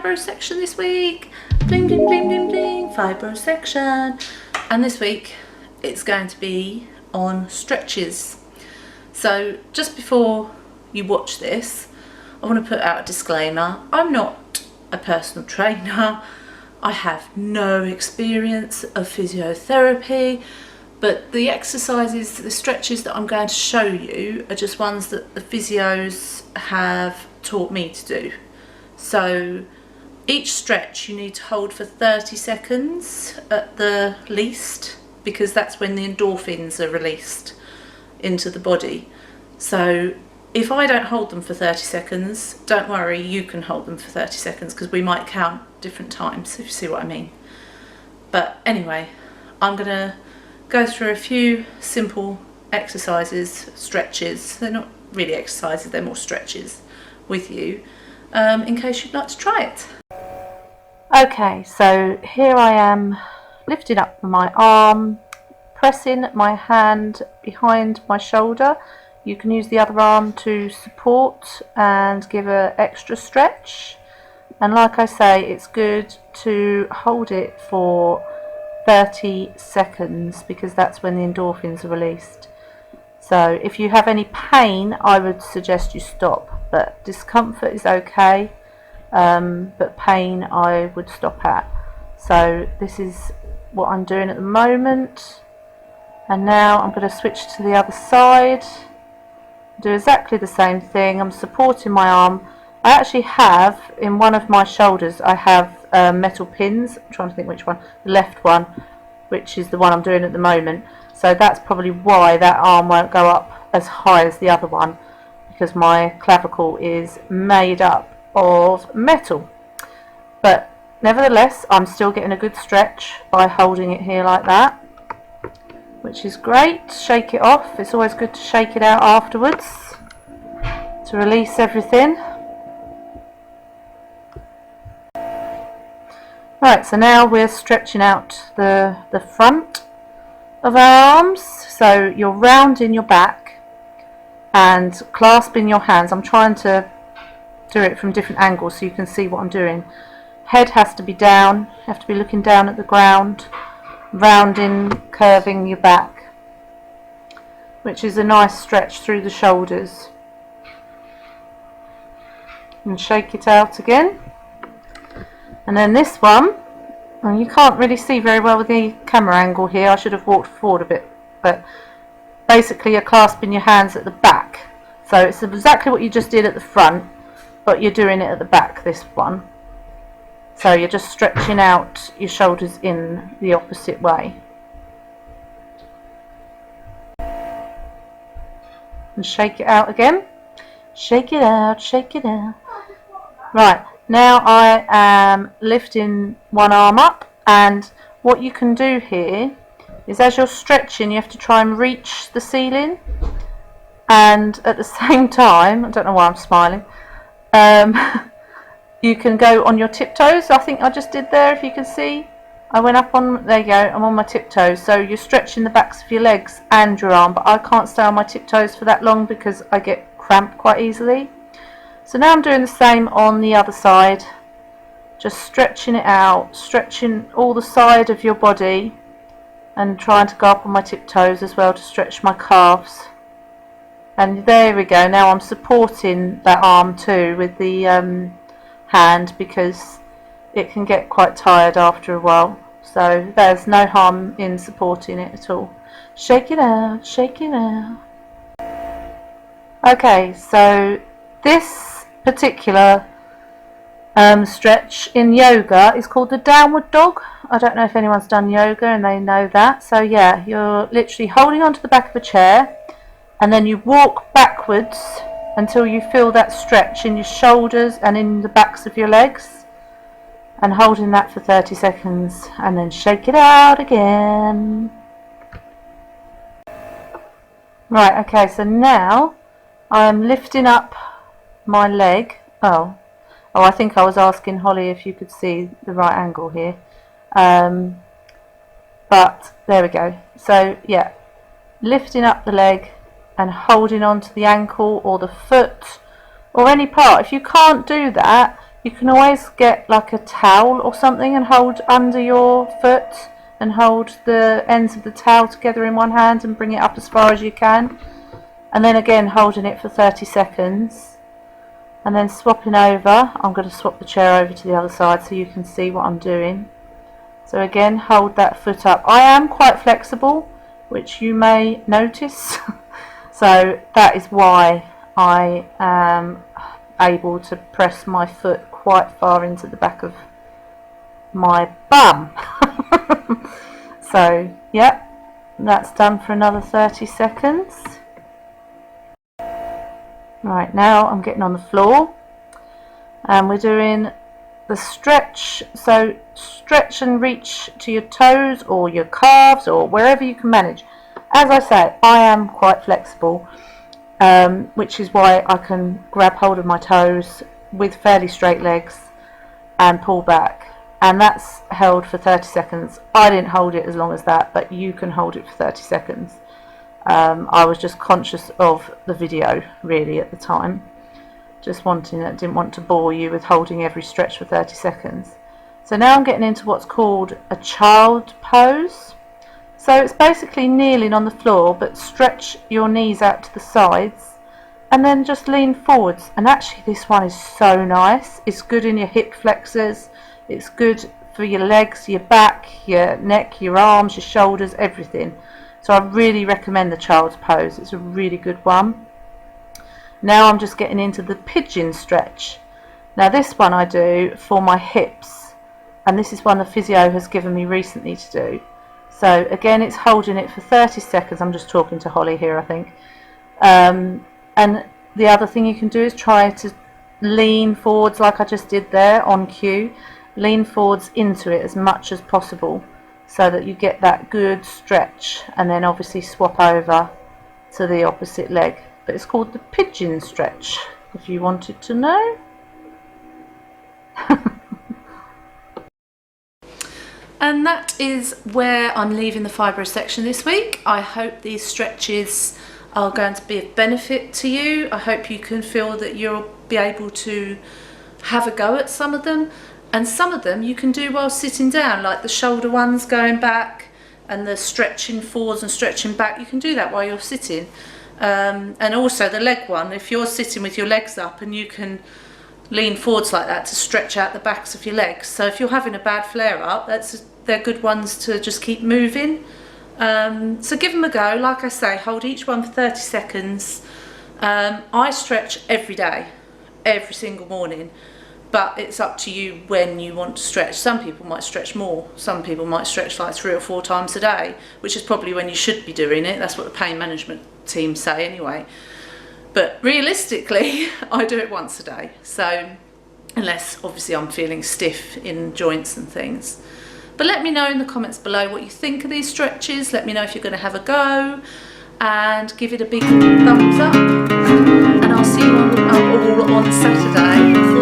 fibro section this week. Bling, bling, bling, bling, bling, fibro section. And this week it's going to be on stretches. So just before you watch this, I want to put out a disclaimer. I'm not a personal trainer. I have no experience of physiotherapy, but the exercises, the stretches that I'm going to show you are just ones that the physios have taught me to do. So each stretch you need to hold for 30 seconds at the least, because that's when the endorphins are released into the body. So if I don't hold them for 30 seconds, don't worry, you can hold them for 30 seconds because we might count different times, if you see what I mean. But anyway, I'm going to go through a few simple exercises, stretches. They're not really exercises, they're more stretches with you, in case you'd like to try it. Okay, so here I am lifting up my arm, pressing my hand behind my shoulder. You can use the other arm to support and give an extra stretch. And like I say, it's good to hold it for 30 seconds because that's when the endorphins are released. So if you have any pain, I would suggest you stop, but discomfort is okay, but pain I would stop at. So this is what I'm doing at the moment, and now I'm going to switch to the other side, do exactly the same thing. I'm supporting my arm. I actually have, in one of my shoulders, I have metal pins. I'm trying to think which one, the left one, which is the one I'm doing at the moment. So that's probably why that arm won't go up as high as the other one, because my clavicle is made up of metal. But nevertheless, I'm still getting a good stretch by holding it here like that, which is great. Shake it off. It's always good to shake it out afterwards to release everything. Right, so now we're stretching out the front of our arms. So you're rounding your back and clasping your hands. I'm trying to do it from different angles so you can see what I'm doing. Head has to be down, you have to be looking down at the ground, rounding, curving your back, which is a nice stretch through the shoulders. And shake it out again. And then this one, and you can't really see very well with the camera angle here, I should have walked forward a bit, but basically you're clasping your hands at the back. So it's exactly what you just did at the front, but you're doing it at the back, this one. So you're just stretching out your shoulders in the opposite way. And shake it out again. Shake it out, shake it out. Right. Now I am lifting one arm up, and what you can do here is as you're stretching you have to try and reach the ceiling, and at the same time, I don't know why I'm smiling, you can go on your tiptoes. I think I just did there, if you can see. I went up on, there you go, I'm on my tiptoes. So you're stretching the backs of your legs and your arm, but I can't stay on my tiptoes for that long because I get cramp quite easily. So now I'm doing the same on the other side, just stretching it out, stretching all the side of your body and trying to go up on my tiptoes as well to stretch my calves. And there we go, now I'm supporting that arm too with the hand because it can get quite tired after a while. So there's no harm in supporting it at all. Shake it out, shake it out. Okay, so this particular stretch in yoga is called the downward dog. I don't know if anyone's done yoga and they know that. So yeah, you're literally holding onto the back of a chair and then you walk backwards until you feel that stretch in your shoulders and in the backs of your legs, and holding that for 30 seconds and then shake it out again. Right, okay, so now I'm lifting up my leg. Oh, I think I was asking Holly if you could see the right angle here, but there we go. So yeah, lifting up the leg and holding on to the ankle or the foot or any part. If you can't do that, You can always get like a towel or something and hold under your foot and hold the ends of the towel together in one hand and bring it up as far as you can, and then again holding it for 30 seconds and then swapping over. I'm going to swap the chair over to the other side so you can see what I'm doing. So again, hold that foot up. I am quite flexible, which you may notice. So that is why I am able to press my foot quite far into the back of my bum. So yeah, that's done for another 30 seconds. Right, now I'm getting on the floor and we're doing the stretch. So stretch and reach to your toes or your calves or wherever you can manage. As I say, I am quite flexible, which is why I can grab hold of my toes with fairly straight legs and pull back, and that's held for 30 seconds. I didn't hold it as long as that, but you can hold it for 30 seconds. I was just conscious of the video really at the time, didn't want to bore you with holding every stretch for 30 seconds. So now I'm getting into what's called a child pose. So it's basically kneeling on the floor, but stretch your knees out to the sides and then just lean forwards. And actually this one is so nice. It's good in your hip flexors, it's good for your legs, your back, your neck, your arms, your shoulders, everything. So I really recommend the child's pose. It's a really good one. Now I'm just getting into the pigeon stretch. Now this one I do for my hips, and this is one the physio has given me recently to do. So again, it's holding it for 30 seconds. I'm just talking to Holly here, I think. And the other thing you can do is try to lean forwards like I just did there on cue. Lean forwards into it as much as possible so that you get that good stretch, and then obviously swap over to the opposite leg. But it's called the pigeon stretch, if you wanted to know. And that is where I'm leaving the fibro section this week. I hope these stretches are going to be of benefit to you. I hope you can feel that you'll be able to have a go at some of them. And some of them you can do while sitting down, like the shoulder ones going back and the stretching forwards and stretching back. You can do that while you're sitting. And also the leg one, if you're sitting with your legs up, and you can lean forwards like that to stretch out the backs of your legs. So if you're having a bad flare up, they're good ones to just keep moving. So give them a go. Like I say, hold each one for 30 seconds. I stretch every day, every single morning, but it's up to you when you want to stretch. Some people might stretch more, some people might stretch like 3 or 4 times a day, which is probably when you should be doing it. That's what the pain management team say anyway. But realistically, I do it once a day. So unless obviously I'm feeling stiff in joints and things. But let me know in the comments below what you think of these stretches. Let me know if you're going to have a go, and give it a big thumbs up. And I'll see you all on Saturday